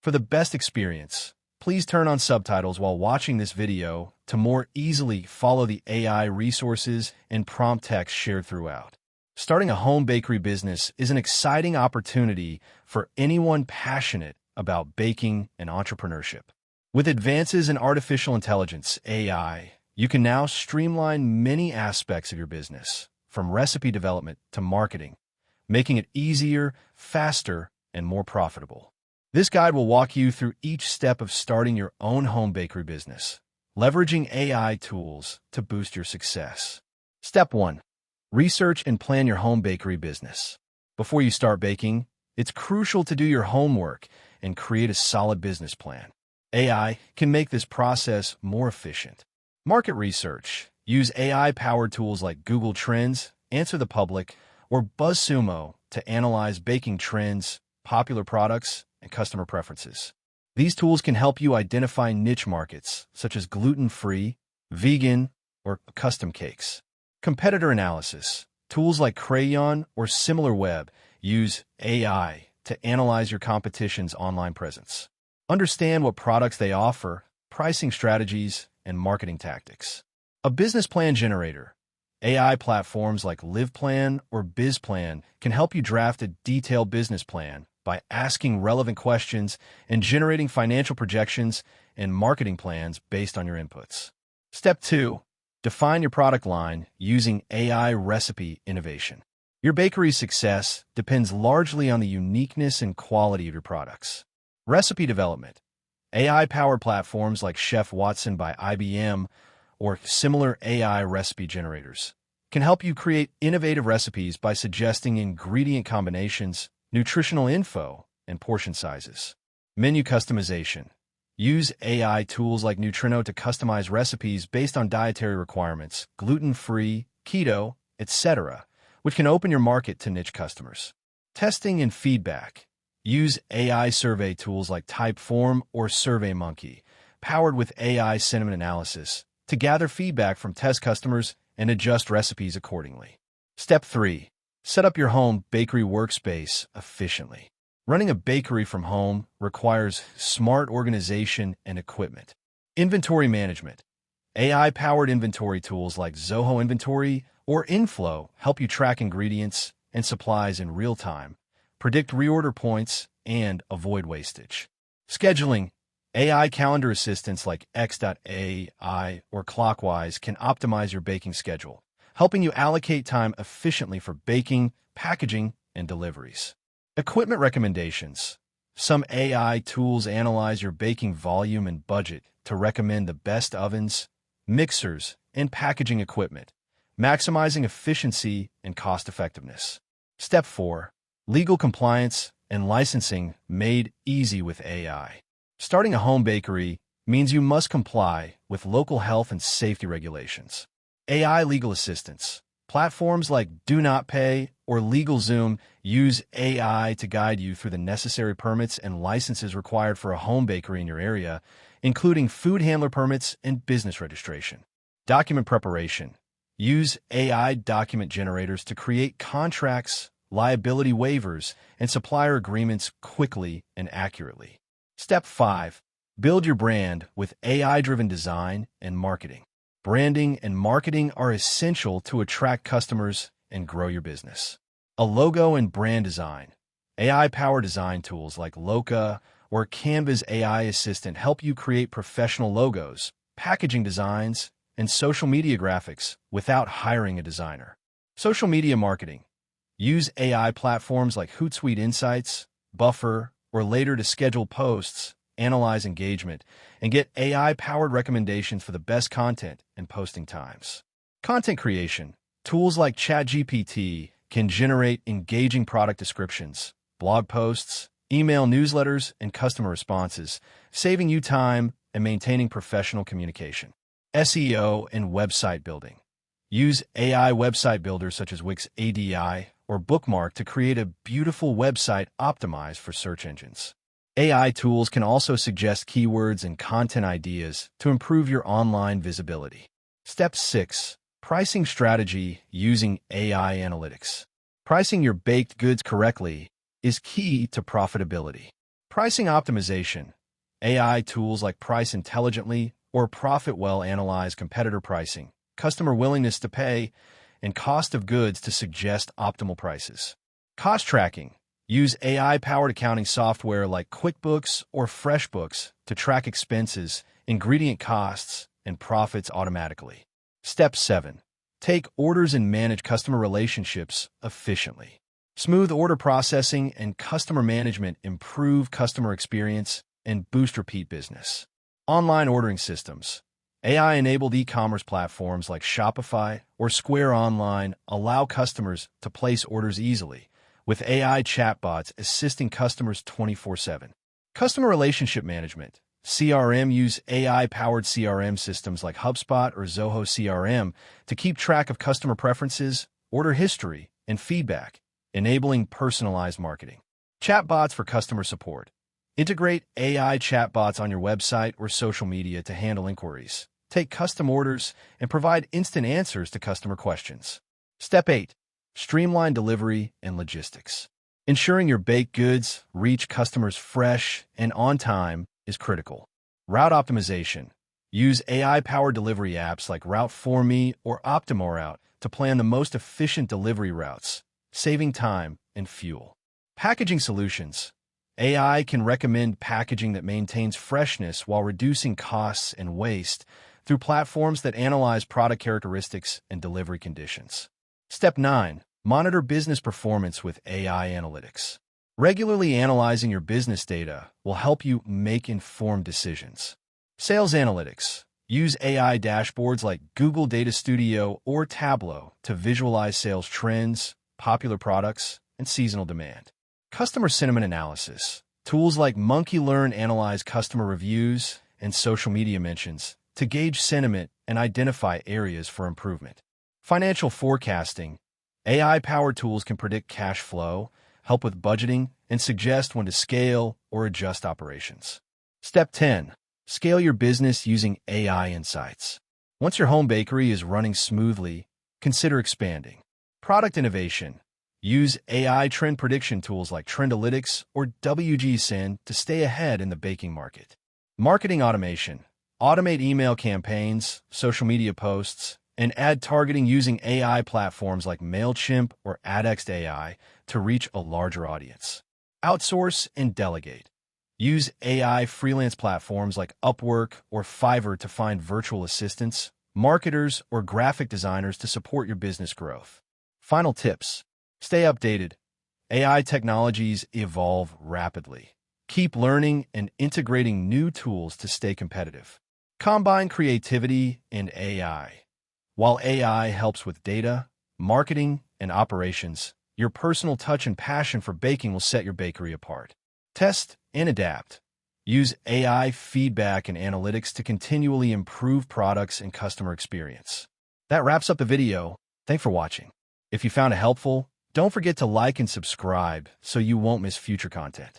For the best experience, please turn on subtitles while watching this video to more easily follow the AI resources and prompt text shared throughout. Starting a home bakery business is an exciting opportunity for anyone passionate about baking and entrepreneurship. With advances in artificial intelligence, AI, you can now streamline many aspects of your business, from recipe development to marketing, making it easier, faster, and more profitable. This guide will walk you through each step of starting your own home bakery business, leveraging AI tools to boost your success. Step 1. Research and plan your home bakery business. Before you start baking, it's crucial to do your homework and create a solid business plan. AI can make this process more efficient. Market research. Use AI-powered tools like Google Trends, Answer the Public, or BuzzSumo to analyze baking trends, popular products, and customer preferences. These tools can help you identify niche markets, such as gluten-free, vegan, or custom cakes. Competitor analysis. Tools like Crayon or SimilarWeb use AI to analyze your competition's online presence. Understand what products they offer, pricing strategies, and marketing tactics. A business plan generator. AI platforms like LivePlan or BizPlan can help you draft a detailed business plan by asking relevant questions and generating financial projections and marketing plans based on your inputs. Step 2. Define your product line using AI recipe innovation. Your bakery's success depends largely on the uniqueness and quality of your products. Recipe development. AI-powered platforms like Chef Watson by IBM or similar AI recipe generators can help you create innovative recipes by suggesting ingredient combinations, nutritional info, and portion sizes. Menu customization. Use AI tools like Neutrino to customize recipes based on dietary requirements, gluten-free, keto, etc., which can open your market to niche customers. Testing and feedback. Use AI survey tools like Typeform or SurveyMonkey, powered with AI sentiment analysis, to gather feedback from test customers and adjust recipes accordingly. Step 3. Set up your home bakery workspace efficiently. Running a bakery from home requires smart organization and equipment. Inventory management. AI-powered inventory tools like Zoho Inventory or Inflow help you track ingredients and supplies in real time, predict reorder points, and avoid wastage. Scheduling. AI calendar assistants like X.AI or Clockwise can optimize your baking schedule, helping you allocate time efficiently for baking, packaging, and deliveries. Equipment recommendations. Some AI tools analyze your baking volume and budget to recommend the best ovens, mixers, and packaging equipment, maximizing efficiency and cost-effectiveness. Step 4. Legal compliance and licensing made easy with AI. Starting a home bakery means you must comply with local health and safety regulations. AI legal assistance. Platforms like Do Not Pay or LegalZoom use AI to guide you through the necessary permits and licenses required for a home bakery in your area, including food handler permits and business registration. Document preparation. Use AI document generators to create contracts, liability waivers, and supplier agreements quickly and accurately. Step 5. Build your brand with AI-driven design and marketing. Branding and marketing are essential to attract customers and grow your business. A logo and brand design. AI-powered design tools like Loca or Canva's AI assistant help you create professional logos, packaging designs, and social media graphics without hiring a designer. Social media marketing. Use AI platforms like Hootsuite Insights, Buffer, or Later to schedule posts, analyze engagement, and get AI-powered recommendations for the best content and posting times. Content creation. Tools like ChatGPT can generate engaging product descriptions, blog posts, email newsletters, and customer responses, saving you time and maintaining professional communication. SEO and website building. Use AI website builders such as Wix ADI or Bookmark to create a beautiful website optimized for search engines. AI tools can also suggest keywords and content ideas to improve your online visibility. Step 6. Pricing strategy using AI analytics. Pricing your baked goods correctly is key to profitability. Pricing optimization. AI tools like Price Intelligently or Profitwell analyze competitor pricing, customer willingness to pay, and cost of goods to suggest optimal prices. Cost tracking. Use AI-powered accounting software like QuickBooks or FreshBooks to track expenses, ingredient costs, and profits automatically. Step 7. Take orders and manage customer relationships efficiently. Smooth order processing and customer management improve customer experience and boost repeat business. Online ordering systems. AI-enabled e-commerce platforms like Shopify or Square Online allow customers to place orders easily, with AI chatbots assisting customers 24/7. Customer relationship management. CRM use AI-powered CRM systems like HubSpot or Zoho CRM to keep track of customer preferences, order history, and feedback, enabling personalized marketing. Chatbots for customer support. Integrate AI chatbots on your website or social media to handle inquiries, take custom orders, and provide instant answers to customer questions. Step 8. Streamline delivery and logistics. Ensuring your baked goods reach customers fresh and on time is critical. Route optimization. Use AI-powered delivery apps like Route4Me or OptimoRoute to plan the most efficient delivery routes, saving time and fuel. Packaging solutions. AI can recommend packaging that maintains freshness while reducing costs and waste through platforms that analyze product characteristics and delivery conditions. Step 9. Monitor business performance with AI analytics. Regularly analyzing your business data will help you make informed decisions. Sales analytics. Use AI dashboards like Google Data Studio or Tableau to visualize sales trends, popular products, and seasonal demand. Customer sentiment analysis. Tools like MonkeyLearn analyze customer reviews and social media mentions to gauge sentiment and identify areas for improvement. Financial forecasting. AI-powered tools can predict cash flow, help with budgeting, and suggest when to scale or adjust operations. Step 10. Scale your business using AI insights. Once your home bakery is running smoothly, consider expanding. Product innovation. Use AI trend prediction tools like Trendalytics or WGSN to stay ahead in the baking market. Marketing automation. Automate email campaigns, social media posts, and ad targeting using AI platforms like MailChimp or AdXAI to reach a larger audience. Outsource and delegate. Use AI freelance platforms like Upwork or Fiverr to find virtual assistants, marketers, or graphic designers to support your business growth. Final tips. Stay updated. AI technologies evolve rapidly. Keep learning and integrating new tools to stay competitive. Combine creativity and AI. While AI helps with data, marketing, and operations, your personal touch and passion for baking will set your bakery apart. Test and adapt. Use AI feedback and analytics to continually improve products and customer experience. That wraps up the video. Thanks for watching. If you found it helpful, don't forget to like and subscribe so you won't miss future content.